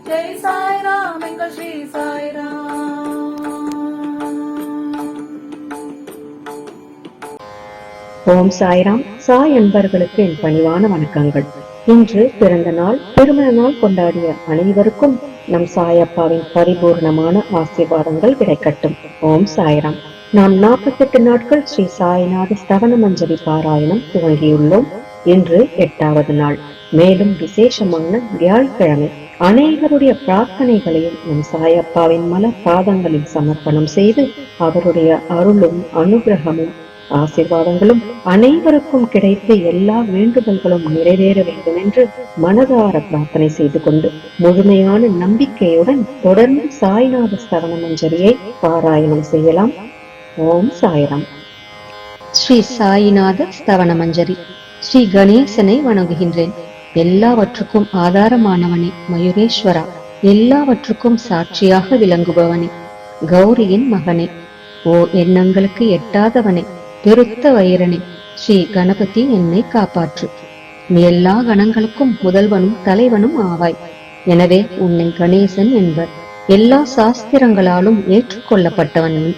ஜெய் சாய்ராம் எங்கள் ஸ்ரீ சாய்ராம். ஓம் சாய்ராம். சாய் அன்பர்களுக்கு என் பணிவான வணக்கங்கள். இன்று பிறந்த நாள், திருமண நாள் கொண்டாடிய அனைவருக்கும் நம் சாயப்பாவின் பரிபூர்ணமான ஆசீர்வாதங்கள் கிடைக்கட்டும். ஓம் சாய்ராம். நாம் 48 நாட்கள் ஸ்ரீ சாய்நாத ஸ்தவன மஞ்சரி பாராயணம் துவங்கியுள்ளோம். இன்று 8வது நாள். மேலும் விசேஷமான வியாழக்கிழமை. அனைவருடைய பிரார்த்தனைகளையும் நம் சாயப்பாவின் மலர் பாதங்களில் சமர்ப்பணம் செய்து அவருடைய அருளும் அனுகிரகமும் ஆசீர்வாதங்களும் அனைவருக்கும் கிடைத்து எல்லா வேண்டுதல்களும் நிறைவேற வேண்டும் என்று மனதார பிரார்த்தனை செய்து கொண்டு முழுமையான நம்பிக்கையுடன் தொடர்ந்து சாய்நாத ஸ்தவன மஞ்சரியை பாராயணம் செய்யலாம். ஓம் சாய்ராம். ஸ்ரீ சாய்நாத ஸ்தவன மஞ்சரி. ஸ்ரீ கணேசனை வணங்குகின்றேன். எல்லாவற்றுக்கும் ஆதாரமானவனே மயூரேஸ்வரா, எல்லாவற்றுக்கும் சாட்சியாக விளங்குபவனே, கௌரியின் மகனே, ஓ எண்ணங்களுக்கு எட்டாதவனே, பெருத்த வைரனே, ஸ்ரீ கணபதி என்னை காப்பாற்று. நீ எல்லா கணங்களுக்கும் முதல்வனும் தலைவனும் ஆவாய். எனவே உன்னை கணேசன் என்பர். எல்லா சாஸ்திரங்களாலும் ஏற்றுக்கொள்ளப்பட்டவன் நீ.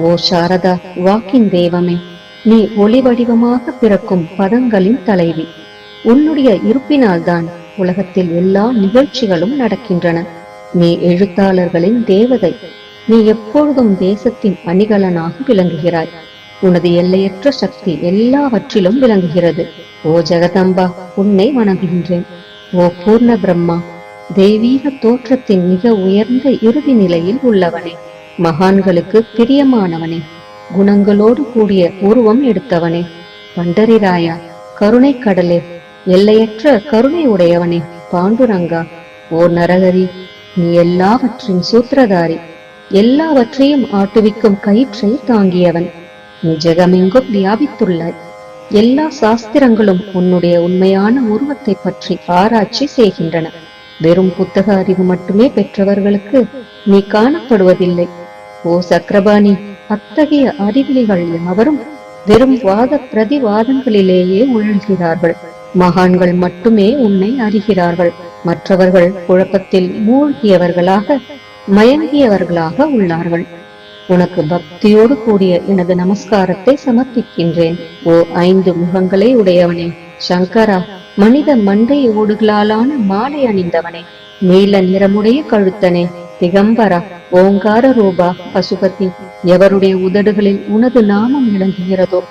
ஓ சாரதா, வாக்கின் தெய்வமே, நீ ஒளி வடிவமாக பிறக்கும் பதங்களின் தலைவி. உன்னுடைய இருப்பினால்தான் உலகத்தில் எல்லா நிகழ்ச்சிகளும் நடக்கின்றன. நீ எழுத்தாளர்களின் தேவதை. நீ எப்பொழுதும் தேசத்தின் அணிகலனாக விளங்குகிறாய். உனது எல்லையற்ற சக்தி எல்லாவற்றிலும் விளங்குகிறது. ஓ ஜெகதம்பா, உன்னை வணங்குகின்றேன். ஓ பூர்ண பிரம்மா, தெய்வீக தோற்றத்தின் மிக உயர்ந்த இறுதி நிலையில் உள்ளவனே, மகான்களுக்கு பிரியமானவனே, குணங்களோடு கூடிய உருவம் எடுத்தவனே, பண்டரிராயா, கருணை கடலே, எல்லையற்ற கருணை உடையவனே, பாண்டுரங்கா, ஓ நரகரி, நீ எல்லாவற்றின் சூத்திரதாரி, எல்லாவற்றையும் ஆட்டுவிக்கும் கயிற்றை தாங்கியவன். நீ ஜெகமெங்கும் வியாபித்துள்ளாய். எல்லா சாஸ்திரங்களும் உன்னுடைய உண்மையான உருவத்தை பற்றி ஆராய்ச்சி செய்கின்றன. வெறும் புத்தக அறிவு மட்டுமே பெற்றவர்களுக்கு நீ காணப்படுவதில்லை. ஓ சக்கரபாணி, அத்தகைய அறிவிலிகள் யாவரும் வெறும் வாத பிரதிவாதங்களிலேயே உழல்கிறார்கள். மகான்கள் மட்டுமே உன்னை அறிகிறார்கள். மற்றவர்கள் குழப்பத்தில் மூழ்கியவர்களாக மயங்கியவர்களாக உள்ளார்கள். உனக்கு பக்தியோடு கூடிய எனது நமஸ்காரத்தை சமர்ப்பிக்கின்றேன். ஓ 5 முகங்களை உடையவனே, சங்கரா, மனித மண்டை ஓடுகளாலான மாலை அணிந்தவனே, நீல நிறமுடைய கழுத்தனே, திகம்பரா, ஓங்கார ரூபா, பசுபதி, எவருடைய உதடுகளில் உனது நாமம் விளங்குகிறதோ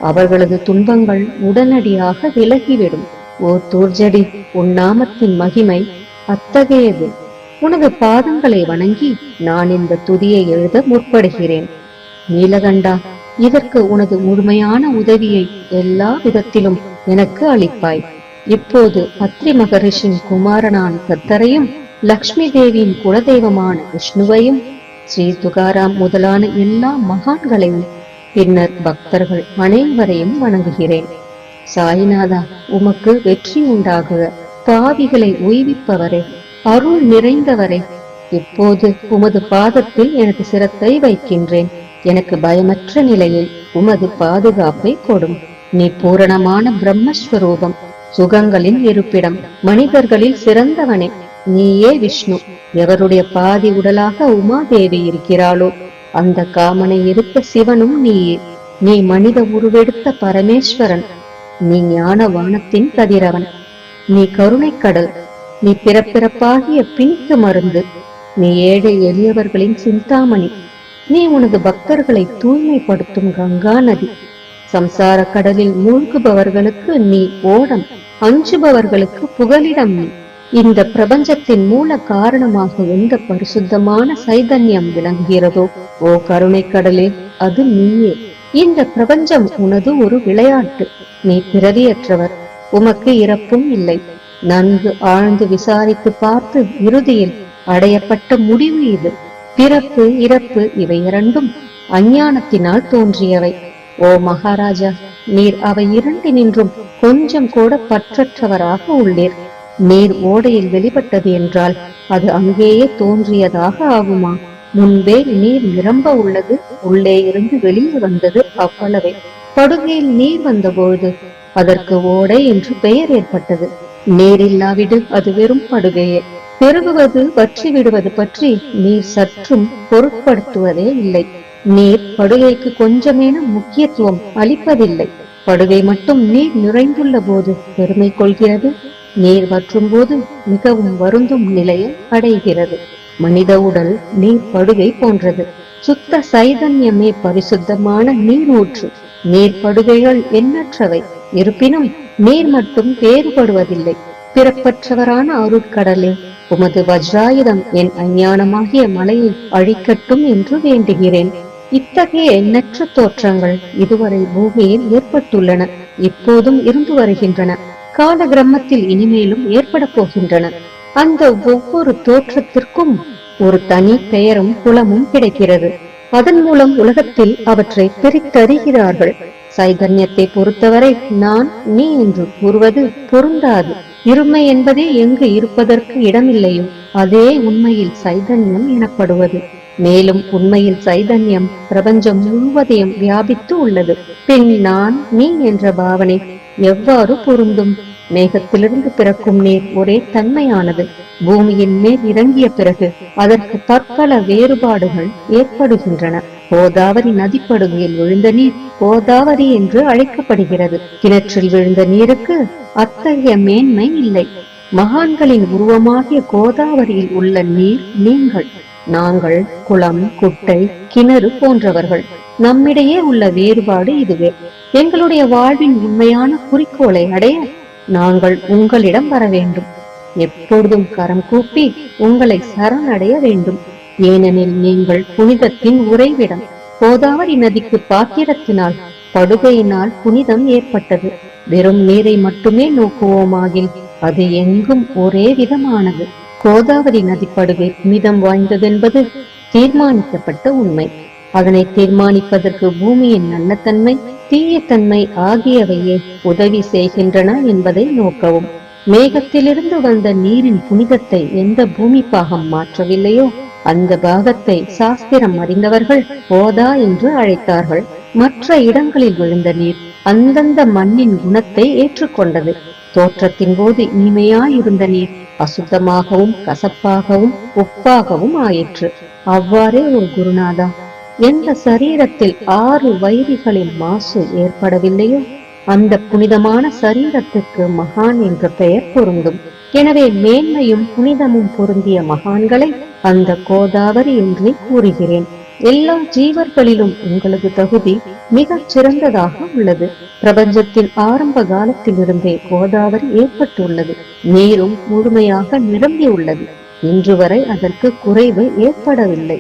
அவர்களது துன்பங்கள் உடனடியாக விலகிவிடும். ஓ தூர்ஜடி, உன் நாமத்தின் மகிமை அத்தகையது. உனது பாதங்களை வணங்கி நான் இந்த துதியை எழுத முற்படுகிறேன். நீலகண்டா, இதற்கு உனது முழுமையான உதவியை எல்லா விதத்திலும் எனக்கு அளிப்பாய். இப்போது அத்ரி மகரிஷின் குமாரனான தத்தரையும், லக்ஷ்மி தேவியின் குலதெய்வமான விஷ்ணுவையும், ஸ்ரீ துகாராம் முதலான எல்லா மகான்களையும், பின்னர் பக்தர்கள் அனைவரையும் வணங்குகிறேன். சாய்நாதா, உமக்கு வெற்றி உண்டாகுக. பாவிகளை உய்விப்பவரே, அருள் நிறைந்தவரே, இப்போது உமது பாதத்தில் எனது சிரத்தை வைக்கின்றேன். எனக்கு பயமற்ற நிலையில் உமது பாதுகாப்பை கொடும். நீ பூரணமான பிரம்மஸ்வரூபம், சுகங்களின் இருப்பிடம், மனிதர்களில் சிறந்தவனே. நீயே விஷ்ணு. எவருடைய பாதி உடலாக உமாதேவி இருக்கிறாளோ அந்த காமனை இருக்க சிவனும் நீயே. நீ மனித உருவெடுத்த பரமேஸ்வரன். நீ ஞான வானத்தின் கதிரவன். நீ கருணை கடல். நீ பிறப்பிறப்பாகிய பிணிக்கு மருந்து. நீ ஏழை எளியவர்களின் சிந்தாமணி. நீ உனது பக்தர்களை தூய்மைப்படுத்தும் கங்கா நதி. சம்சார கடலில் மூழ்குபவர்களுக்கு நீ ஓடம், அஞ்சுபவர்களுக்கு புகலிடம். நீ இந்த பிரபஞ்சத்தின் மூல காரணமாக எந்த பரிசுத்தமான சைதன்யம் விளங்குகிறதோ ஓ கருணை கடலே, அது நீயே. இந்த பிரபஞ்சம் உனது ஒரு விளையாட்டு. நீ பிறவியற்றவர். உமக்கு இறப்பும் இல்லை. நன்கு ஆழ்ந்து விசாரித்து பார்த்து இறுதியில் அடையப்பட்ட முடிவு இது. பிறப்பு இறப்பு இவை இரண்டும் அஞ்ஞானத்தினால் தோன்றியவை. ஓ மகாராஜா, நீர் அவை இரண்டினின்றும் கொஞ்சம் கூட பற்றற்றவராக உள்ளீர். நீர் ஓடையில் வெளிப்பட்டது என்றால் அது அங்கேயே தோன்றியதாக ஆகுமா? முன்பே நீர் நிரம்ப உள்ளது, உள்ளே இருந்து வெளியே வந்தது, அவ்வளவே. படுகையில் நீர் வந்தபொழுது அதற்கு ஓடை என்று பெயர் ஏற்பட்டது. நீர் இல்லாவிடு அது வெறும் படுகையே. பெருகுவது வற்றி விடுவது பற்றி நீர் சற்றும் பொருட்படுத்துவதே இல்லை. நீர் படுகைக்கு கொஞ்சமேனும் முக்கியத்துவம் அளிப்பதில்லை. படுகை மட்டும் நீர் நிறைந்துள்ள போது பெருமை கொள்கிறது. நீர் வற்றும் போது மிகவும் வருந்தும் நிலையை அடைகிறது. மனித உடல் நீர் படுகை போன்றது. சுத்த சைதன்யமே பரிசுத்தமான நீர் ஊற்று. நீர் படுகைகள் எண்ணற்றவை. இருப்பினும் நீர் மட்டும் வேறுபடுவதில்லை. பிறப்பற்றவரான அருட்கடலே, உமது வஜ்ராயுதம் என் அஞ்ஞானமாகிய மலையை அழிக்கட்டும் என்று வேண்டுகிறேன். இத்தகைய எண்ணற்ற தோற்றங்கள் இதுவரை பூமியில் ஏற்பட்டுள்ளன, இப்போதும் இருந்து வருகின்றன, கால கிரமத்தில் இனிமேலும் ஏற்பட போகின்றன. அந்த ஒவ்வொரு தோற்றத்திற்கும் ஒரு தனி பெயரும் குலமும் கிடைக்கிறது. அதன் மூலம் உலகத்தில் அவற்றை பிரித்தறிகிறார்கள். சைதன்யத்தை பொறுத்தவரை நான் நீ என்று கூறுவது பொருந்தாது. இருமை என்பதே எங்கு இருப்பதற்கு இடமில்லையோ அதே உண்மையில் சைதன்யம் எனப்படுவது. மேலும் உண்மையில் சைதன்யம் பிரபஞ்சம் முழுவதையும் வியாபித்து உள்ளது. பின் நான் நீ என்ற பாவனை எவ்வாறு பொருந்தும்? மேகத்திலிருந்து பிறக்கும் நீர் ஒரே தன்மையானது. பூமியின் மேல் இறங்கிய பிறகு அதற்கு பற்பல வேறுபாடுகள் ஏற்படுகின்றன. கோதாவரி நதிப்படுகையில் விழுந்த நீர் கோதாவரி என்று அழைக்கப்படுகிறது. கிணற்றில் விழுந்த நீருக்கு அத்தகைய மேன்மை இல்லை. மகான்களின் உருவமாகிய கோதாவரியில் உள்ள நீர் நீங்கள். நாங்கள் குளம், குட்டை, கிணறு போன்றவர்கள். நம்மிடையே உள்ள வேறுபாடு இதுவே. எங்களுடைய வாழ்வின் உண்மையான குறிக்கோளை அடைய நாங்கள் உங்களிடம் வர வேண்டும். எப்பொழுதும் கரம் கூப்பி உங்களை சரணடைய வேண்டும். ஏனெனில் நீங்கள் புனிதத்தின் உறைவிடம். கோதாவரி நதிக்கு பாத்திரத்தினால், படுகையினால் புனிதம் ஏற்பட்டது. வெறும் நீரை மட்டுமே நோக்குவோமாகில் அது எங்கும் ஒரே விதமானது. கோதாவரி நதி படுகை புனிதம் வாய்ந்ததென்பது தீர்மானிக்கப்பட்ட உண்மை. அதனை தீர்மானிப்பதற்கு பூமியின் நல்லத்தன்மை, தீயத்தன்மை ஆகியவையே உதவி செய்கின்றன என்பதை நோக்கவும். மேகத்திலிருந்து வந்த நீரின் புனிதத்தை எந்த பூமி பாகம் மாற்றவில்லையோ அந்த பாகத்தை சாஸ்திரம் அறிந்தவர்கள் கோதா என்று அழைத்தார்கள். மற்ற இடங்களில் விழுந்த நீர் அந்தந்த மண்ணின் குணத்தை ஏற்றுக்கொண்டது. தோற்றத்தின் போது இனிமையாயிருந்த நீர் அசுத்தமாகவும் கசப்பாகவும் உப்பாகவும் ஆயிற்று. அவ்வாறே ஒரு குருநாதா, எந்த சரீரத்தில் 6 வைரிகளின் மாசு ஏற்படவில்லையோ அந்த புனிதமான சரீரத்துக்கு மகான் என்ற பெயர் பொருந்தும். எனவே மேன்மையும் புனிதமும் பொருந்திய மகான்களை அந்த கோதாவரி என்றே கூறுகிறேன். எல்லா ஜீவர்களிலும் உங்களது தகுதி மிகச் சிறந்ததாக உள்ளது. பிரபஞ்சத்தின் ஆரம்ப காலத்திலிருந்தே கோதாவரி ஏற்பட்டுள்ளது. நீரும் முழுமையாக நிரம்பி உள்ளது. இன்று வரை அதற்கு குறைவு ஏற்படவில்லை.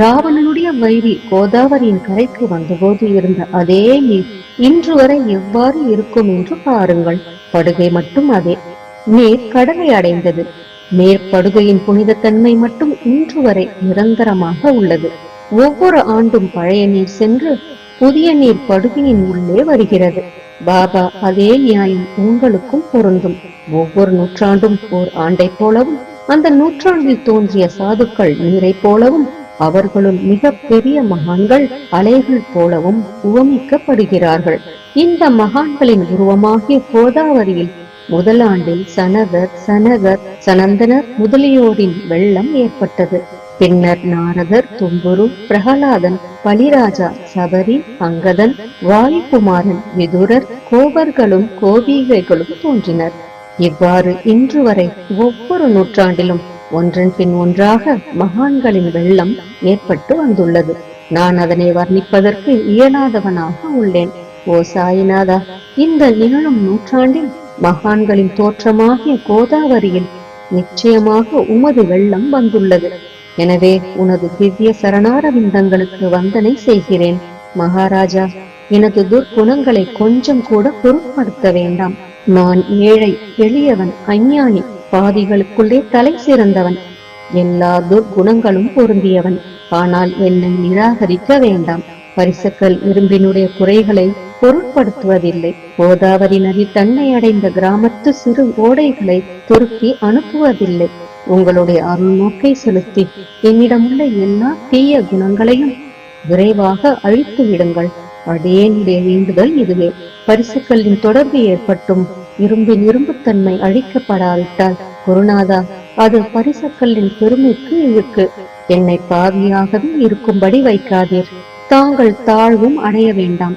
ராவணனுடைய வைரி கோதாவரியின் கரைக்கு வந்தபோது இருந்த அதே நீர் இன்று வரை எவ்வாறு இருக்கும் என்று பாருங்கள். படுகை மட்டும் அதே. நீர் கடலை அடைந்தது. மேற்படுகையின் புனிதத்தன்மை மட்டும் இன்று வரை நிரந்தரமாக உள்ளது. ஒவ்வொரு ஆண்டும் பழைய நீர் சென்று புதிய நீர் படுகையின் உள்ளே வருகிறது. பாபா அதே நியாயம் உங்களுக்கும் பொருந்தும். ஒவ்வொரு நூற்றாண்டும் ஓர் ஆண்டை போலவும் அந்த நூற்றாண்டில் தோன்றிய சாதுக்கள் நீரை போலவும் அவர்களும் மிக பெரிய மகான்கள் அலைகள் போலவும் உவமிக்கப்படுகிறார்கள். இந்த மகான்களின் உருவமாகிய கோதாவரியில் முதல் ஆண்டில் சனகர், சனந்தனர் முதலியோரின் வெள்ளம் ஏற்பட்டது. பின்னர் நாரதர், தும்புரு, பிரகலாதன், பலிராஜா, சபரி, அங்கதன், வாயுகுமாரன், விதுரர், கோபர்களும் கோபிகைகளும் தோன்றினர். இவ்வாறு இன்று வரை ஒவ்வொரு நூற்றாண்டிலும் ஒன்றன் பின் ஒன்றாக மகான்களின் வெள்ளம் ஏற்பட்டு வந்துள்ளது. நான் அதனை வர்ணிப்பதற்கு இயலாதவனாக உள்ளேன். ஓ சாயிநாதா, இந்த நிகழும் நூற்றாண்டில் மகான்களின் தோற்றமாகிய கோதாவரியில் நிச்சயமாக உமது வெள்ளம் வந்துள்ளது. எனவே உனது திவ்ய சரணாரவிந்தங்களுக்கு வந்தனை செய்கிறேன். மகாராஜா, எனது துர்குணங்களை கொஞ்சம் கூட பொருட்படுத்த வேண்டாம். நான் ஏழை, எளியவன், அஞ்ஞானி, பாவிகளுக்குள்ளே தலை சிறந்தவன், எல்லா துர்குணங்களும் பொருந்தியவன். ஆனால் என்னை நிராகரிக்க வேண்டாம். பரிசக்கள் இரும்பினுடைய குறைகளை பொருட்படுத்துவதில்லை. கோதாவரி நதி தன்னை அடைந்த கிராமத்து சிறு ஓடைகளை துருக்கி அனுப்புவதில்லை. உங்களுடைய அருள் நோக்கை செலுத்தி என்னிடமுள்ள எல்லா தீய குணங்களையும் விரைவாக அழித்து விடுங்கள். அடியேனுடைய வேண்டுதல் இதுவே. பரிசுக்களின் தொடர்பு ஏற்பட்டும் இரும்பின் இரும்புத்தன்மை அழிக்கப்படாவிட்டால் குருநாதா, அது பரிசக்கல்லின் பெருமைக்கு இழுக்கு. என்னை பாவியாகவே இருக்கும்படி வைக்காதீர். தாங்கள் தாழ்வும் அடைய வேண்டாம்.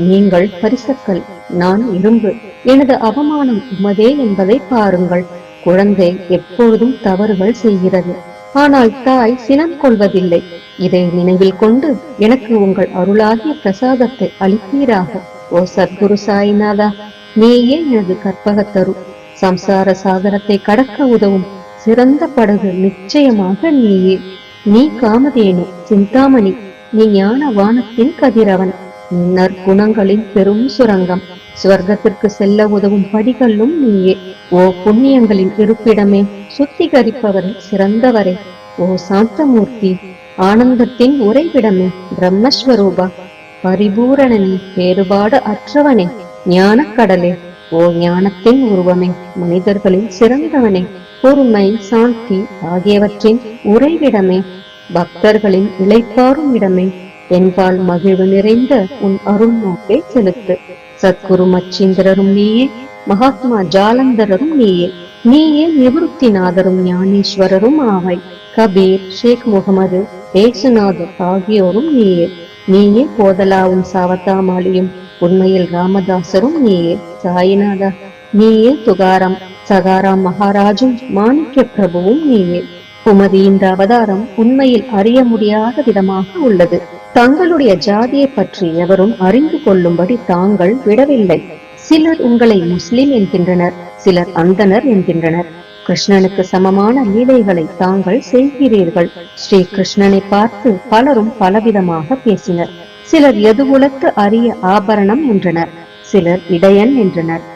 நீங்கள் பரிசக்கல், நான் இரும்பு. எனது அவமானம் உமதே என்பதை பாருங்கள். குழந்தை எப்பொழுதும் தவறுகள் செய்கிறது, ஆனால் தாய் சினம் கொள்வதில்லை. இதை நினைவில் கொண்டு எனக்கு உங்கள் அருளாகிய பிரசாதத்தை அளிப்பீராக. ஓ சத்குரு சாய்நாதா, நீயே எனது கற்பகத்தரு. சம்சார சாகரத்தை கடக்க உதவும் சிறந்த படகு நிச்சயமாக நீயே. நீ காமதேனு, சிந்தாமணி. நீ ஞான வானத்தின் கதிரவன். நற்குணங்களின் பெரும் சுரங்கம். ஸ்வர்க்கத்திற்கு செல்ல உதவும் படிகளும் நீயே. ஓ புண்ணியங்களின் இருப்பிடமே, சுத்திகரிப்பவரே, சிறந்தவரே. ஓ சாந்தமூர்த்தி, ஆனந்தத்தின் உறைவிடமே, பிரம்மஸ்வரூபா, பரிபூரணனே, வேறுபாடு அற்றவனே, ஞானக்கடலே. ஓ ஞானத்தின் உருவமே, மனிதர்களில் சிறந்தவனே, பொறுமை, சாந்தி ஆகியவற்றின் உறைவிடமே, பக்தர்களின் இளைப்பாறும் இடமே, என்பால் மகிழ்வு நிறைந்த உன் அருள் நோக்கை செலுத்து. சத்குரு மச்சீந்திரரும் நீயே, மகாத்மா ஜாலந்தரரும் நீயே. நீயே நிவருத்திநாதரும் ஞானேஸ்வரரும் ஆவாய். கபீர், ஷேக் முகமது, ஏசுநாதர் ஆகியோரும் நீயே. நீயே போதலாவும் சாவத்தாமாலியும், உண்மையில் ராமதாசரும் நீயே. சாயிநாதா, நீயே துகாராம், சகாராம் மகாராஜும், மாணிக்க பிரபுவும் நீயே. உமது இந்த அவதாரம் உண்மையில் அறிய முடியாத விதமாக உள்ளது. தங்களுடைய ஜாதியை பற்றி எவரும் அறிந்து கொள்ளும்படி தாங்கள் விடவில்லை. சிலர் உங்களை முஸ்லிம் என்கின்றனர், சிலர் அந்தனர் என்கின்றனர். கிருஷ்ணனுக்கு சமமான லீலைகளை தாங்கள் செய்கிறீர்கள். ஸ்ரீ கிருஷ்ணனை பார்த்து பலரும் பலவிதமாக பேசினர். சிலர் எதுகுலத்து அரிய ஆபரணம் என்றனர், சிலர் இடையன் என்றனர்.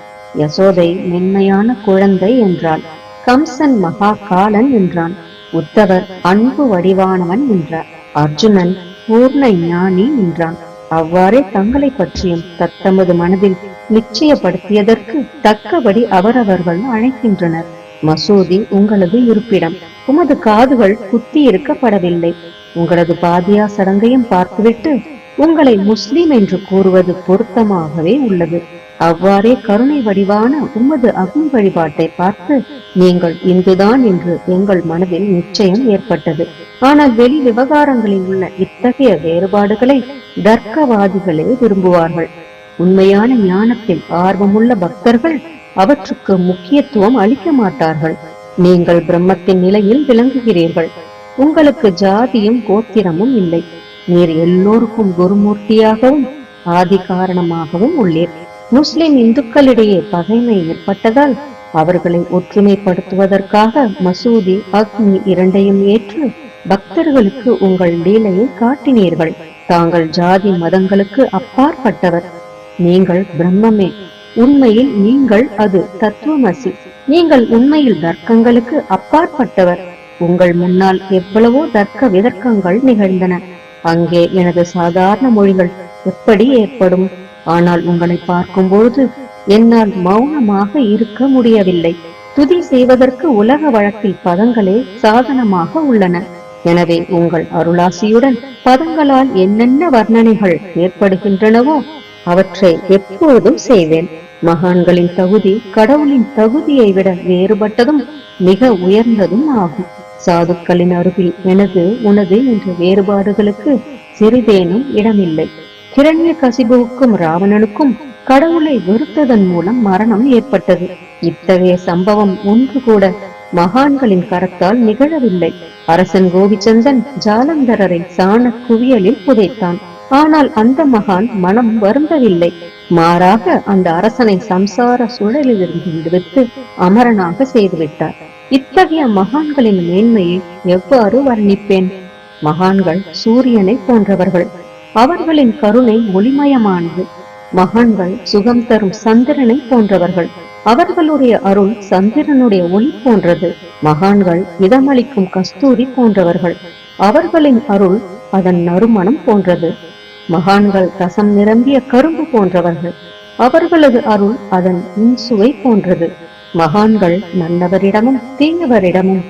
யசோதை மென்மையான குழந்தை என்றாள். கம்சன் மகா காலன் என்றான். உத்தவர் அன்பு வடிவானவன் என்றார். அர்ஜுனன் பூர்ண ஞானி என்றான். அவ்வாறே தங்களை பற்றியும் தத்தமது மனதில் நிச்சயப்படுத்தியதற்கு தக்கபடி அவரவர்கள் அழைக்கின்றனர். மசூதி உங்களது இருப்பிடம். உமது காதுகள் குத்தி இருக்கப்படவில்லை. உங்களது பாதியா சடங்கையும் பார்த்துவிட்டு உங்களை முஸ்லிம் என்று கூறுவது பொருத்தமாகவே உள்ளது. அவ்வாறே கருணை வடிவான உமது அக்னி வழிபாட்டை பார்த்து நீங்கள் இந்துதான் என்று எங்கள் மனதில் நிச்சயம் ஏற்பட்டது. ஆனால் வெளி விவகாரங்களில் உள்ள இத்தகைய வேறுபாடுகளை தர்க்கவாதிகளே விரும்புவார்கள். உண்மையான ஞானத்தில் ஆர்வமுள்ள பக்தர்கள் அவற்றுக்கு முக்கியத்துவம் அளிக்க மாட்டார்கள். நீங்கள் பிரம்மத்தின் நிலையில் விளங்குகிறீர்கள். உங்களுக்கு ஜாதியும் கோத்திரமும் இல்லை. நீர் எல்லோருக்கும் குருமூர்த்தியாகவும் ஆதி காரணமாகவும் உள்ளீர். முஸ்லிம் இந்துக்களிடையே பகைமை ஏற்பட்டதால் அவர்களை ஒற்றுமைப்படுத்துவதற்காக மசூதி, அக்னி இரண்டையும் ஏற்று பக்தர்களுக்கு உங்கள் லீலையை காட்டினீர்கள். தாங்கள் ஜாதி மதங்களுக்கு அப்பாற்பட்டவர். நீங்கள் பிரம்மமே. உண்மையில் நீங்கள் அது தத்துவமசி. நீங்கள் உண்மையில் தர்க்கங்களுக்கு அப்பாற்பட்டவர். உங்கள் முன்னால் எவ்வளவோ தர்க்க விதர்க்கங்கள் நிகழ்ந்தன. அங்கே எனது சாதாரண மொழிகள் எப்படி ஏற்படும்? ஆனால் உங்களை பார்க்கும்போது என்னால் மௌனமாக இருக்க முடியவில்லை. துதி செய்வதற்கு உலக வழக்கில் பதங்களே சாதனமாக உள்ளன. எனவே உங்கள் அருளாசியுடன் பதங்களால் என்னென்ன வர்ணனைகள் ஏற்படுகின்றனவோ அவற்றை எப்போதும் செய்வேன். மகான்களின் தகுதி கடவுளின் தகுதியை விட வேறுபட்டதும் மிக உயர்ந்ததும் ஆகும். சாதுக்களின் அருகில் எனது உனது என்ற வேறுபாடுகளுக்கு சிறிதேனும் இடமில்லை. கிரண்ய கசிபுவுக்கும் ராவணனுக்கும் கடவுளை வெறுத்ததன் மூலம் மரணம் ஏற்பட்டது. இத்தகைய சம்பவம் ஒன்று கூட மகான்களின் கரத்தால் நிகழவில்லை. அரசன் கோபிச்சந்தன் ஜாலந்தரரை சாண குவியலில் புதைத்தான். ஆனால் அந்த மகான் மனம் வருந்தவில்லை. மாறாக அந்த அரசனை சம்சார சுழலிலிருந்து விடுவித்து அமரனாக செய்துவிட்டார். இத்தகைய மகான்களின் மேன்மையை எவ்வாறு வர்ணிப்பேன்? மகான்கள் சூரியனை போன்றவர்கள். அவர்களின் கருணை ஒளிமயமானது. மகான்கள் சுகம் தரும் சந்திரனை போன்றவர்கள். அவர்களுடைய அருள் சந்திரனுடைய ஒளி போன்றது. மகான்கள் இதமளிக்கும் கஸ்தூரி போன்றவர்கள். அவர்களின் அருள் அதன் நறுமணம் போன்றது. மகான்கள் ரசம் நிரம்பிய கரும்பு போன்றவர்கள். அவர்களது அருள் அதன் இன்சுவை போன்றது. மகான்கள் நல்லவரிடமும் தீயவரிடமும்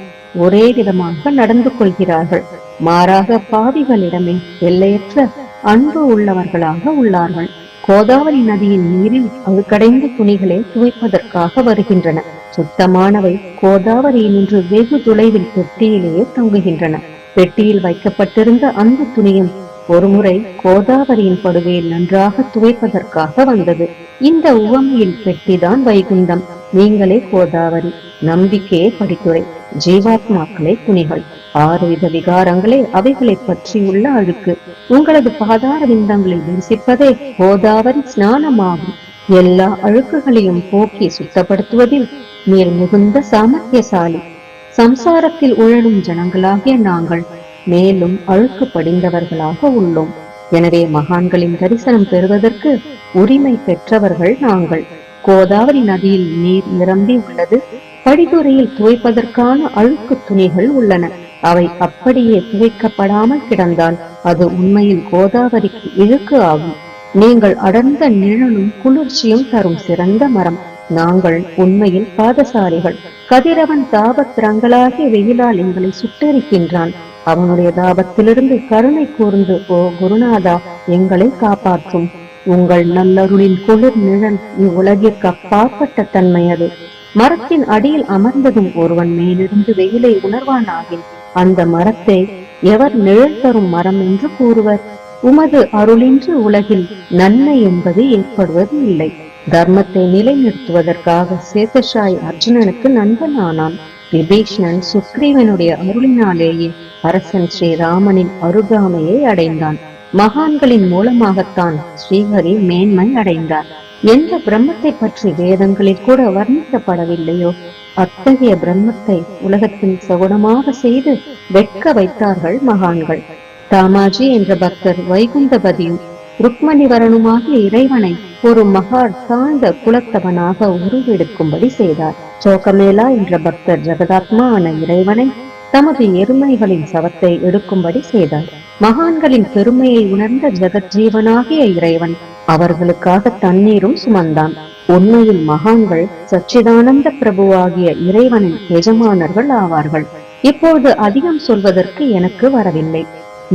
ஒரே விதமாக நடந்து கொள்கிறார்கள். மாறாக பாவிகளிடமே எல்லையற்ற அன்பு உள்ளவர்களாக உள்ளார்கள். கோதாவரி நதியின் நீரில் அழுக்கடைந்த துணிகளை துவைப்பதற்காக வருகின்றன. சுத்தமானவை கோதாவரியினின்று வெகு தொலைவில் பெட்டியிலேயே தொங்குகின்றன. பெட்டியில் வைக்கப்பட்டிருந்த அந்த துணியும் ஒருமுறை கோதாவரியின் படுகையில் நன்றாக துவைப்பதற்காக வந்தது. இந்த உவமையில் பெட்டிதான் வைகுந்தம், நீங்களே கோதாவரி, நம்பிக்கையே படித்துறை, ஜீவாத்மாக்களே துணிகள், 6 வித விகாரங்களே அவைகளை பற்றியுள்ள அழுக்கு. உங்களது பாதார விந்தங்களை தரிசிப்பதே கோதாவரி ஸ்நானமாகும். எல்லா அழுக்குகளையும் போக்கி சுத்தப்படுத்துவதில் நீர் மிகுந்த சாமர்த்தியசாலி. சம்சாரத்தில் உழலும் ஜனங்களாகிய நாங்கள் மேலும் அழுக்கு படிந்தவர்களாக உள்ளோம். எனவே மகான்களின் தரிசனம் பெறுவதற்கு உரிமை பெற்றவர்கள் நாங்கள். கோதாவரி நதியில் நீர் நிரம்பி உள்ளது. படித்துறையில் துவைப்பதற்கான அழுக்கு துணிகள் உள்ளன. அவை அப்படியே துவைக்கப்படாமல் கிடந்தால் அது உண்மையில் கோதாவரிக்கு இழுக்கு ஆகும். நீங்கள் அடர்ந்த நிழலும் குளிர்ச்சியும் தரும் சிறந்த மரம். நாங்கள் உண்மையில் பாதசாரிகள். கதிரவன் தாபத்திரங்களாகிய வெயிலால் எங்களை சுட்டெரிக்கின்றான். அவனுடைய தாபத்திலிருந்து கருணை கூர்ந்து, ஓ குருநாதா, எங்களை காப்பாற்றும். உங்கள் நல்லருளின் குளிர் நிழல் இவ்வுலகிற்கு அப்பாற்பட்ட தன்மை அது. மரத்தின் அடியில் அமர்ந்ததும் ஒருவன் மேலிருந்து வெயிலை உணர்வானாகின் அந்த மரத்தை எவர் நிழல் தரும் மரம் என்று கூறுவர்? உமது அருளின்றி உலகில் நன்மை என்பது ஏற்படுவது இல்லை. தர்மத்தை நிலைநிறுத்துவதற்காக சேஷசாயி அர்ஜுனனுக்கு நண்பன் ஆனான். விபீஷணன் சுக்ரீவனுடைய அருளினாலேயே அரசன் ஸ்ரீராமனின் அருகாமையை அடைந்தான். மகான்களின் மூலமாகத்தான் ஸ்ரீஹரி மேன்மை அடைந்தார். எந்த பிரம்மத்தை பற்றி வேதங்களில் கூட வர்ணிக்கப்படவில்லையோ அத்தகைய பிரம்மத்தை உலகத்தில் சகுனமாக செய்து வெட்க வைத்தார்கள் மகான்கள். தாமாஜி என்ற பக்தர் வைகுந்தபதியும் ருக்மணிவரனுமாகிய இறைவனை ஒரு மகார் தாழ்ந்த குலத்தவனாக உருவெடுக்கும்படி செய்தார். சோகமேலா என்ற பக்தர் ஜெகதாத்மா ஆன இறைவனை தமது எருமைகளின் சவத்தை எடுக்கும்படி செய்தார். மகான்களின் பெருமையை உணர்ந்த ஜெகஜீவனாகிய இறைவன் அவர்களுக்காக தண்ணீரும் சுமந்தான். உண்மையில் மகான்கள் சச்சிதானந்த பிரபுவாகிய இறைவனின் எஜமானர்கள் ஆவார்கள். இப்பொழுது அதிகம் சொல்வதற்கு எனக்கு வரவில்லை.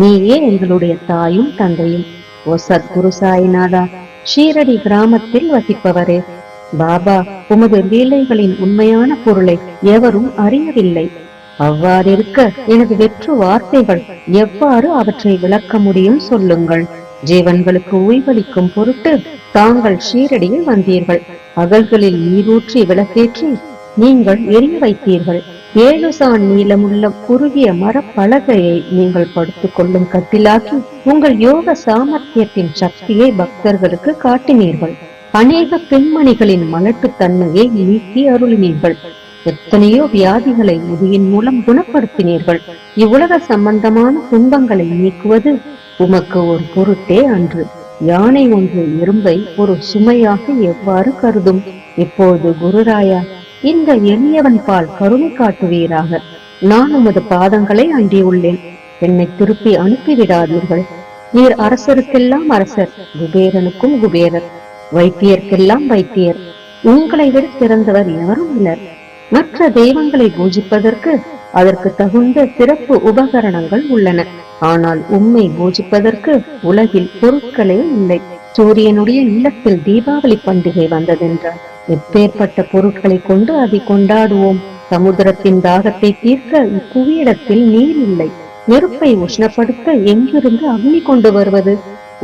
நீயே எங்களுடைய தாயும் தந்தையும். ஓ சத்குரு சாய்நாதா, ஷீரடி கிராமத்தில் வசிப்பவரே, பாபா, உமது லீலைகளின் உண்மையான பொருளை எவரும் அறியவில்லை. அவ்வாறிருக்க எனது வெற்று வார்த்தைகள் எவ்வாறு அவற்றை விளக்க முடியும் சொல்லுங்கள். ஜீவன்களுக்கு உய்வளிக்கும் பொருட்டு தாங்கள் ஷீரடியில் வந்தீர்கள். அகல்களில் நீரூற்றி விளக்கேற்றி நீங்கள் எரிய வைத்தீர்கள். 7 சான் நீளமுள்ள குறுகிய மரப்பலகையை நீங்கள் படுத்துக் கொள்ளும் கட்டிலாக்கி உங்கள் யோக சாமர்த்தியத்தின் சக்தியை பக்தர்களுக்கு காட்டினீர்கள். அநேக பெண்மணிகளின் மலட்டு தன்மையை நீக்கி அருளினீர்கள். எத்தனையோ வியாதிகளை முதியின் மூலம் குணப்படுத்தினீர்கள். இவ்வுலக சம்பந்தமான துன்பங்களை நீக்குவது உமக்கு ஒரு பொருட்டே அன்று. யானை ஒன்று எறும்பை ஒரு சுமையாக எவ்வாறு கருதும்? இப்போது குருராயா, இந்த எளியவன் பால் கருணை காட்டுவீராக. நான் உமது பாதங்களை அண்டியுள்ளேன். என்னை திருப்பி அனுப்பிவிடாதீர்கள். நீர் அரசருக்கெல்லாம் அரசர், குபேரனுக்கும் குபேரர், வைத்தியர்க்கெல்லாம் வைத்தியர். உங்களை விட சிறந்தவர் எவரும் இல்லர். மற்ற தெய்வங்களை பூஜிப்பதற்கு அதற்கு தகுந்த சிறப்பு உபகரணங்கள் உள்ளன. ஆனால் உம்மை பூஜிப்பதற்கு உலகில் பொருட்களே இல்லை. சூரியனுடைய இல்லத்தில் தீபாவளி பண்டிகை வந்ததென்றால் எப்பேற்பட்ட பொருட்களை கொண்டு அதை கொண்டாடுவோம்? சமுத்திரத்தின் தாகத்தை தீர்க்க இப்புவியிடத்தில் நீர் இல்லை. நெருப்பை உஷ்ணப்படுத்த எங்கிருந்து அக்னி கொண்டு வருவது?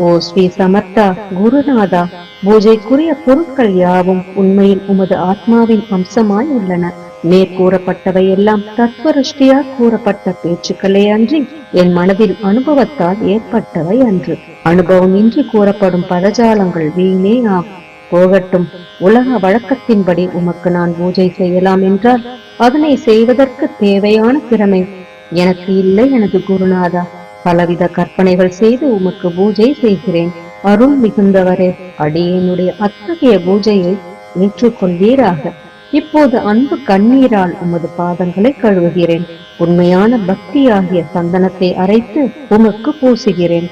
ஓ ஸ்ரீ சமர்த்தா குருநாதா, பூஜைக்குரிய பொருட்கள் யாவும் உண்மையில் உமது ஆத்மாவின் அம்சமாய் உள்ளன. மேற்கூறப்பட்டவை எல்லாம் தத்துவருஷ்டியா கூறப்பட்ட பேச்சுக்களே அன்றி என் மனதில் அனுபவத்தால் ஏற்பட்டவை அன்று. அனுபவம் இன்றி கூறப்படும் பதஜாலங்கள் வீணே ஆகும். போகட்டும். உலக வழக்கத்தின்படி உமக்கு நான் பூஜை செய்யலாம் என்றால் அதனை செய்வதற்கு தேவையான திறமை எனக்கு இல்லை எனது குருநாதா. பலவித கற்பனைகள் செய்து உமக்கு பூஜை செய்கிறேன். அருள் மிகுந்தவரே, அடியேனுடைய அத்தகைய பூஜையை ஏற்றுக்கொள்வீராக. இப்போது அன்பு கண்ணீரால் உமது பாதங்களை கழுவுகிறேன். உண்மையான பக்தியாகிய சந்தனத்தை அரைத்து உமக்கு பூசுகிறேன்.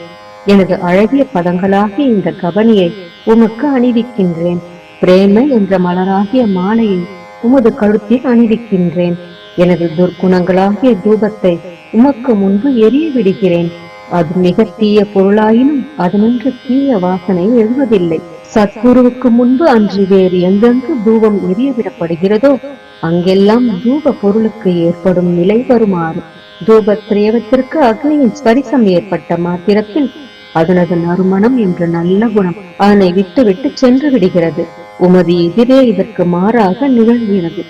எனது அழகிய பதங்களாகிய இந்த கவனியை உமக்கு அணிவிக்கின்றேன். பிரேமை என்ற மலராகிய மாலையை உமது கழுத்தில் அணிவிக்கின்றேன். எனது துர்க்குணங்களாகிய தூபத்தை உமக்கு முன்பு எரிய விடுகிறேன். அது மிக தீய பொருளாயினும் அதனின்று தீய வாசனை எழுவதில்லை. சத்குருவுக்கு முன்பு அன்று வேறு எங்கெங்கு தூபம் எரிய விடப்படுகிறதோ அங்கெல்லாம் தூப பொருளுக்கு ஏற்படும் நிலை வருமாறு தூப திரேவத்திற்கு அக்னியின் ஸ்பரிசம் ஏற்பட்ட மாத்திரத்தில் அதனது நறுமணம் என்ற நல்ல குணம் அதனை விட்டு விட்டு சென்று விடுகிறது. உமது எதிரே இதற்கு மாறாக நிகழ்கிறது.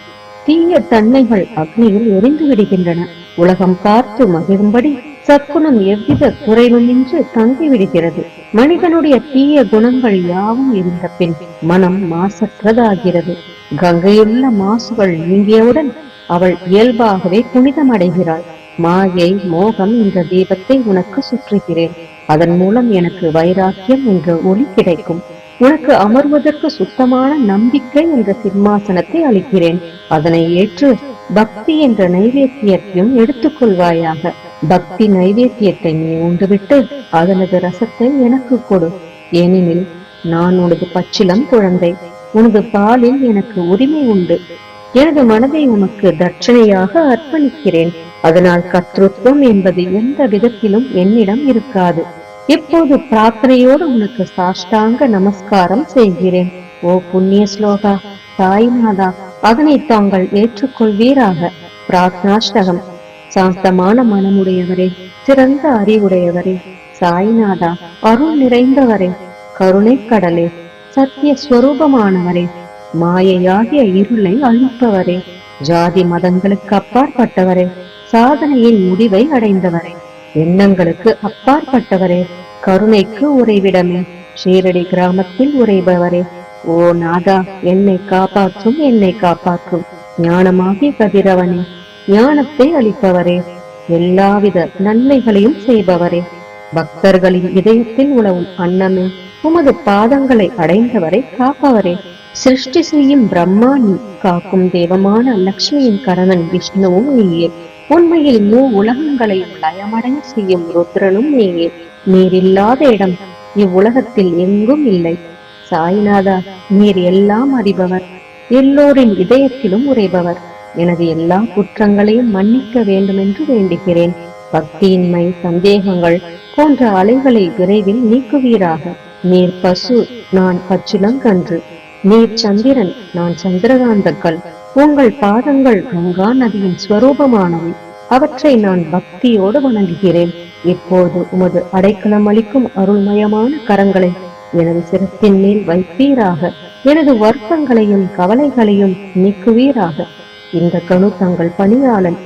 தீய தன்மைகள் அக்னியில் எரிந்து விடுகின்றன. உலகம் பார்த்து மகிழும்படி சற்குணம் எவ்வித குறைவுமின்றி தங்கிவிடுகிறது. மனிதனுடைய தீய குணங்கள் யாவும் எரிந்த பின் மனம் மாசற்றதாகிறது. கங்கையுள்ள மாசுகள் நீங்கியவுடன் அவள் இயல்பாகவே புனிதமடைகிறாள். மாயை மோகம் என்ற தீபத்தை உனக்கு சுற்றுகிறேன். அதன் மூலம் எனக்கு வைராக்கியம் என்ற ஒளி கிடைக்கும். உனக்கு அமர்வதற்கு சுத்தமான நம்பிக்கை என்ற சிம்மாசனத்தை அளிக்கிறேன். அதனை ஏற்று பக்தி என்ற நைவேத்தியத்தையும் எடுத்துக்கொள்வாயாக. பக்தி நைவேத்தியத்தை நீ உண்டுவிட்டு அதனது ரசத்தை எனக்கு கொடு. ஏனெனில் நான் உனது பச்சிலம் குழந்தை. உனது பாலில் எனக்கு உரிமை உண்டு. எனது மனதை உனக்கு தட்சணையாக அர்ப்பணிக்கிறேன். அதனால் கர்த்தத்துவம் என்பது எந்த விதத்திலும் என்னிடம் இருக்காது. இப்போது பிரார்த்தனையோடு உனக்கு சாஷ்டாங்க நமஸ்காரம் செய்கிறேன். ஓ புண்ணிய ஸ்லோகா, தாய்நாதா, அதனை தாங்கள் ஏற்றுக்கொள்வீராக. பிரார்த்தனாஷ்டகம். சாந்தமான மனமுடையவரே, சிறந்த அறிவுடையவரே, சாய்நாதா, அருள் நிறைந்தவரே, கருணை கடலே, சத்திய ஸ்வரூபமானவரே, மாயையாகிய இருளை அழிப்பவரே, ஜாதி மதங்களுக்கு அப்பாற்பட்டவரே, சாதனையின் முடிவை அடைந்தவரே, எண்ணங்களுக்கு அப்பாற்பட்டவரே, கருணைக்கு உறைவிடமே, ஷீரடி கிராமத்தில் உறைபவரே, ஓ நாதா, என்னை காப்பாற்றும், என்னை காப்பாற்றும். ஞானமாகிய கதிரவனே, ஞானத்தை அளிப்பவரே, எல்லாவித நன்மைகளையும் செய்பவரே, பக்தர்களின் இதயத்தில் உலவும் அன்னமே, உமது பாதங்களை அடைந்தவரை காப்பவரே, சிருஷ்டி செய்யும் பிரம்மா நீ, காக்கும் தெய்வமான லக்ஷ்மியின் கரணன் விஷ்ணுவும் நீயே. உண்மையில் உலகங்களை லயமடைய செய்யும் ருத்ரனும் நீயே. நீரில்லாத இடம் இவ்வுலகத்தில் எங்கும் இல்லை. சாய்நாதா, நீர் எல்லாம் அறிபவர், எல்லோரின் இதயத்திலும் உறைபவர். எனது எல்லா குற்றங்களையும் மன்னிக்க வேண்டும் என்று வேண்டுகிறேன். பக்தியின்மை, சந்தேகங்கள் போன்ற அலைகளை விரைவில் நீக்குவீராக. நீர் பசு, நான் பச்சிலங்கன்று. நீர் சந்திரன், நான் சந்திரகாந்தக்கல். உங்கள் பாதங்கள் கங்கா நதியின் ஸ்வரூபமானவை. அவற்றை நான் பக்தியோடு வணங்குகிறேன். இப்போது உமது அடைக்கலம் அளிக்கும் அருள்மயமான கரங்களை எனது சிரத்தின் மேல் வைப்பீராக. எனது வருத்தங்களையும் கவலைகளையும் நீக்குவீராக. இந்த கணு தங்கள் பணியாளன்.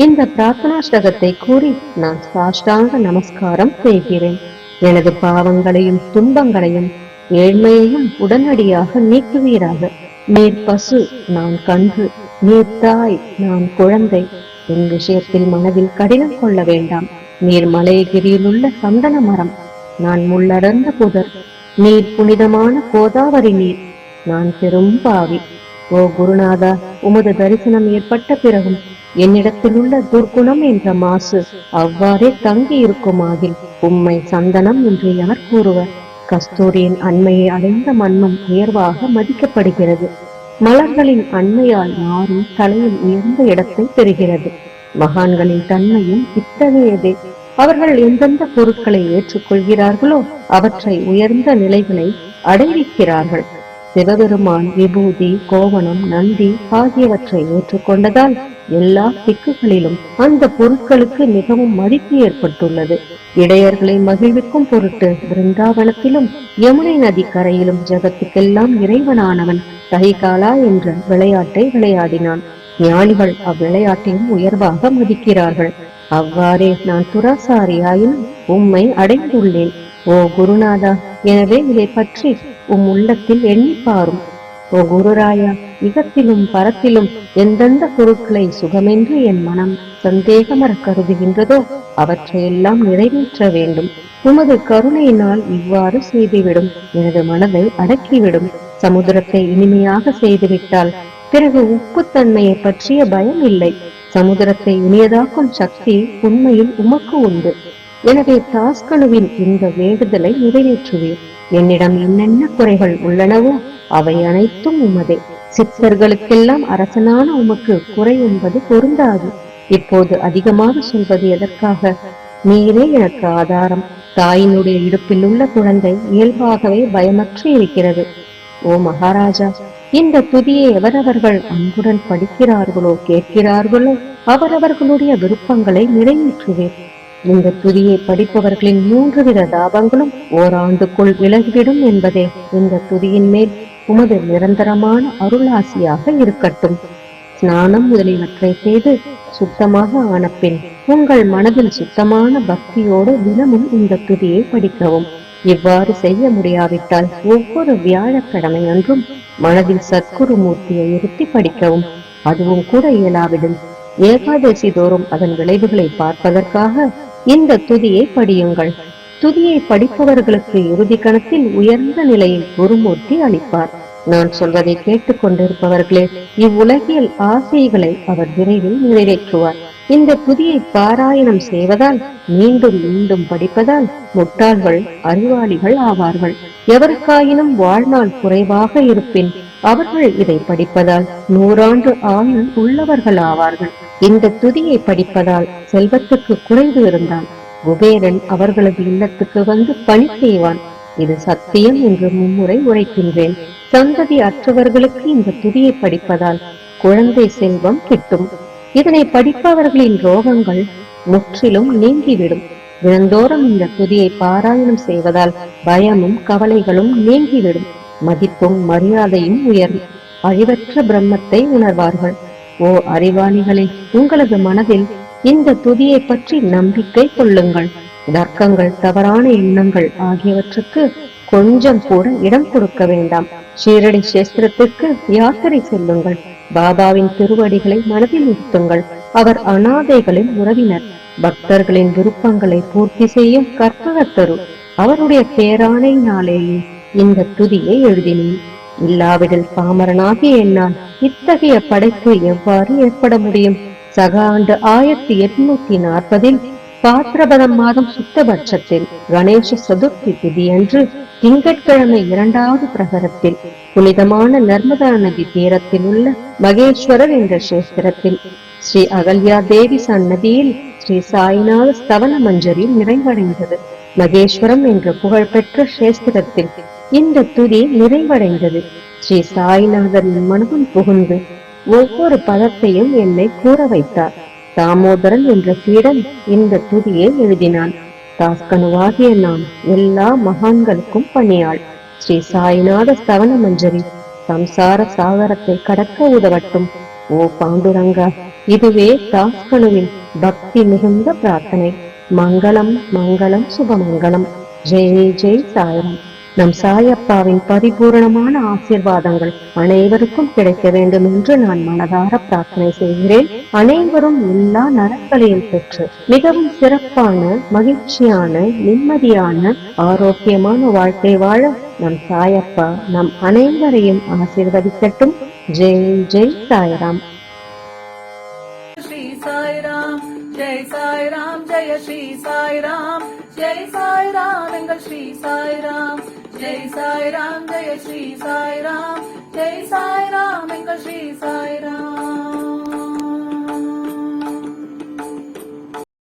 இந்த பிரார்த்தனாஷ்டகத்தை கூறி நான் சாஷ்டாங்க நமஸ்காரம் செய்கிறேன். எனது பாவங்களையும் துன்பங்களையும் ஏழ்மையையும் உடனடியாக நீக்குவீராக. நீர் பசு, நான் கன்று. நீர் தாய், நான் குழந்தை. என் விஷயத்தில் மனதில் கடினம் கொள்ள வேண்டாம். நீர் மலைகிரியில் உள்ள சந்தன மரம், நான் முள்ளடர்ந்த புதர். நீர் புனிதமான கோதாவரி நீர், நான் பெரும் பாவி. ஓ குருநாதா, உமது தரிசனம் ஏற்பட்ட பிறகும் என்னிடத்தில் உள்ள துர்குணம் என்ற மாசு அவ்வாறே தங்கி இருக்குமாகில் உம்மை சந்தனம் என்று எவர் கூறுவர்? கஸ்தூரியின் அண்மையை அடைந்த மண்ணும் உயர்வாக மதிக்கப்படுகிறது. மலர்களின் அண்மையால் மாறும் தலையில் உயர்ந்த இடத்தை பெறுகிறது. மகான்களின் தன்மையும் இத்தகையதே. அவர்கள் எந்தெந்த பொருட்களை ஏற்றுக்கொள்கிறார்களோ அவற்றை உயர்ந்த நிலைகளை அடைவிக்கிறார்கள். சிவபெருமான் விபூதி, கோவணம், நந்தி ஆகியவற்றை ஏற்றுக்கொண்டதால் எல்லா திக்குகளிலும் அந்த பொருட்களுக்கு மிகவும் மதிப்பு ஏற்பட்டுள்ளது. இடையர்களை மகிழ்விக்கும் பொருட்டு பிருந்தாவனத்திலும் யமுனை நதி கரையிலும் ஜகத்துக்கெல்லாம் இறைவனானவன் சகிகாலா என்ற விளையாட்டை விளையாடினான். ஞானிகள் அவ்விளையாட்டையும் உயர்வாக மதிக்கிறார்கள். அவ்வாறே நான் துராசாரியாயினும் உம்மை அடைந்துள்ளேன். ஓ குருநாதா, எனவே இதை பற்றி உள்ளத்தில் எண்ணி பாரும். ஓ குருராயா, இகத்திலும் பரத்திலும் எந்தெந்த பொருட்களை சுகமென்று என் மனம் சந்தேகமர கருதுகின்றதோ அவற்றையெல்லாம் நிறைவேற்ற வேண்டும். உமது கருணையினால் இவ்வாறு செய்துவிடும். எனது மனதை அடக்கிவிடும். சமுத்திரத்தை இனிமையாக செய்துவிட்டால் பிறகு உப்புத்தன்மையை பற்றிய பயம் இல்லை. சமுத்திரத்தை இனியதாக்கும் சக்தி உண்மையில் உமக்கு உண்டு. எனவே தாஸ்கனுவின் இந்த வேண்டுதலை நிறைவேற்றுவேன். என்னிடம் என்னென்ன குறைகள் உள்ளனவோ அவை அனைத்தும் உமதே. சித்தர்களுக்கெல்லாம் அரசனான உமக்கு குறை என்பது பொருந்தாது. இப்போது அதிகமாக சொல்வது எதற்காக? நீரே எனக்கு ஆதாரம். தாயினுடைய இடுப்பில் உள்ள குழந்தை இயல்பாகவே பயமற்று இருக்கிறது. ஓ மகாராஜா, இந்த துதியை எவரவர்கள் அன்புடன் படிக்கிறார்களோ கேட்கிறார்களோ அவரவர்களுடைய விருப்பங்களை நிறைவேற்றுவேன். இந்த துதியை படிப்பவர்களின் 3 வித தாபங்களும் ஓராண்டுக்குள் விலகிவிடும் என்பதே இந்த துதியின் மேல் உமது நிரந்தரமான அருளாசியாக இருக்கட்டும். ஸ்நானம் முதலியவற்றை செய்து சுத்தமாக ஆன பின் உங்கள் மனதில் சுத்தமான பக்தியோடு தினமும் இந்த துதியை படிக்கவும். இவ்வாறு செய்ய முடியாவிட்டால் ஒவ்வொரு வியாழக்கிழமை அன்றும் மனதில் சத்குரு மூர்த்தியை இருத்தி படிக்கவும். அதுவும் கூட இயலாவிடில் ஏகாதசி தோறும் அதன் விளைவுகளை பார்ப்பதற்காக இந்த துதியை படியுங்கள். துதியை படிப்பவர்களுக்கு இறுதி கணத்தில் உயர்ந்த நிலையில் குருமூர்த்தி அளிப்பார். நான் சொல்வதை கேட்டுக் கொண்டிருப்பவர்களே, இவ்வுலகியல் ஆசைகளை அவர் விரைவில் நிறைவேற்றுவார். இந்த துதியை பாராயணம் செய்வதால், மீண்டும் மீண்டும் படிப்பதால் முட்டாள்கள் அறிவாளிகள் ஆவார்கள். எவருக்காயினும் வாழ்நாள் குறைவாக இருப்பின் அவர்கள் இதை படிப்பதால் 100 ஆண்டு ஆயுள் உள்ளவர்கள் ஆவார்கள். இந்த துதியை படிப்பதால் செல்வத்துக்கு குறைவு இருந்தால் குபேரன் அவர்களது இல்லத்துக்கு வந்து பணி செய்வான். இது சத்தியம் என்று மும்முறை உரைக்கின்றேன். சந்ததி அற்றவர்களுக்கு இந்த துதியை படிப்பதால் குழந்தை செல்வம் கிட்டும். இதனை படிப்பவர்களின் ரோகங்கள் முற்றிலும் நீங்கிவிடும். தினந்தோறும் இந்த துதியை பாராயணம் செய்வதால் பயமும் கவலைகளும் நீங்கிவிடும். மதிப்பும் மரியாதையும் உயரும். அழிவற்ற பிரம்மத்தை உணர்வார்கள். ஓ அறிவாளிகளே, உங்களது மனதில் இந்த துதியை பற்றி நம்பிக்கை கொள்ளுங்கள். தர்க்கங்கள், தவறான எண்ணங்கள் ஆகியவற்றுக்கு கொஞ்சம் கூட இடம் கொடுக்க வேண்டாம். ஷீரடி சேஸ்திரத்திற்கு யாத்திரை செல்லுங்கள். பாபாவின் திருவடிகளை மனதில் நிறுத்துங்கள். அவர் அனாதைகளின் உறவினர். பக்தர்களின் விருப்பங்களை பூர்த்தி செய்யும் கற்பகத்தரு. அவருடைய பேராணையினாலேயே இந்த துதியை எழுதினேன். இல்லாவிடில் பாமரனாகிய என்னால் இத்தகைய படைப்பு எவ்வாறு ஏற்பட முடியும்? சக ஆண்டு 1840 பாத்திரபதம் மாதம் சுத்தபட்சத்தில் கணேச சதுர்த்தி திதி அன்று திங்கட்கிழமை 2வது பிரகரத்தில் புனிதமான நர்மதா நதி தீரத்தில் உள்ள மகேஸ்வரர் என்ற கஷேத்திரத்தில் ஸ்ரீ அகல்யா தேவி சன்னதியில் ஸ்ரீ சாய்நாத ஸ்தவன மஞ்சரி நிறைவடைந்தது. மகேஸ்வரம் என்ற புகழ்பெற்ற கஷேத்திரத்தில் இந்த துதி நிறைவடைந்தது. ஸ்ரீ சாய்நாதரின் மனதும் புகுந்து ஒவ்வொரு பதத்தையும் என்னை கூற வைத்தார். தாமோதரன் என்ற சீடன் இந்த துதியை எழுதினான். தாஸ்கனுவாகிய நான் எல்லா மகான்களுக்கும் பணியாள். ஸ்ரீ சாய்நாத ஸ்தவன மஞ்சரி சம்சார சாகரத்தை கடக்க உதவட்டும். ஓ பாண்டுரங்கா, இதுவே தாஸ்கனுவின் பக்தி மிகுந்த பிரார்த்தனை. மங்களம் மங்களம் சுபமங்கலம். ஜெய் ஜெய் சாய்ராம். நம் சாயப்பாவின் பரிபூரணமான ஆசீர்வாதங்கள் அனைவருக்கும் கிடைக்க வேண்டும் என்று நான் மனதார பிரார்த்தனை செய்கிறேன். அனைவரும் எல்லா நலன்களையும் பெற்று மிகவும் சிறப்பான, மகிழ்ச்சியான, நிம்மதியான, ஆரோக்கியமான வாழ்க்கை வாழ நம் சாயப்பா நம் அனைவரையும் ஆசீர்வதிக்கட்டும். ஜெய் ஜெய் சாய்ராம். श्री साई राम, जय साई राम, जय श्री साई राम, जय साई राम, एंगल श्री साई राम, जय साई राम, जय श्री साई राम, जय साई राम, एंगल श्री साई राम.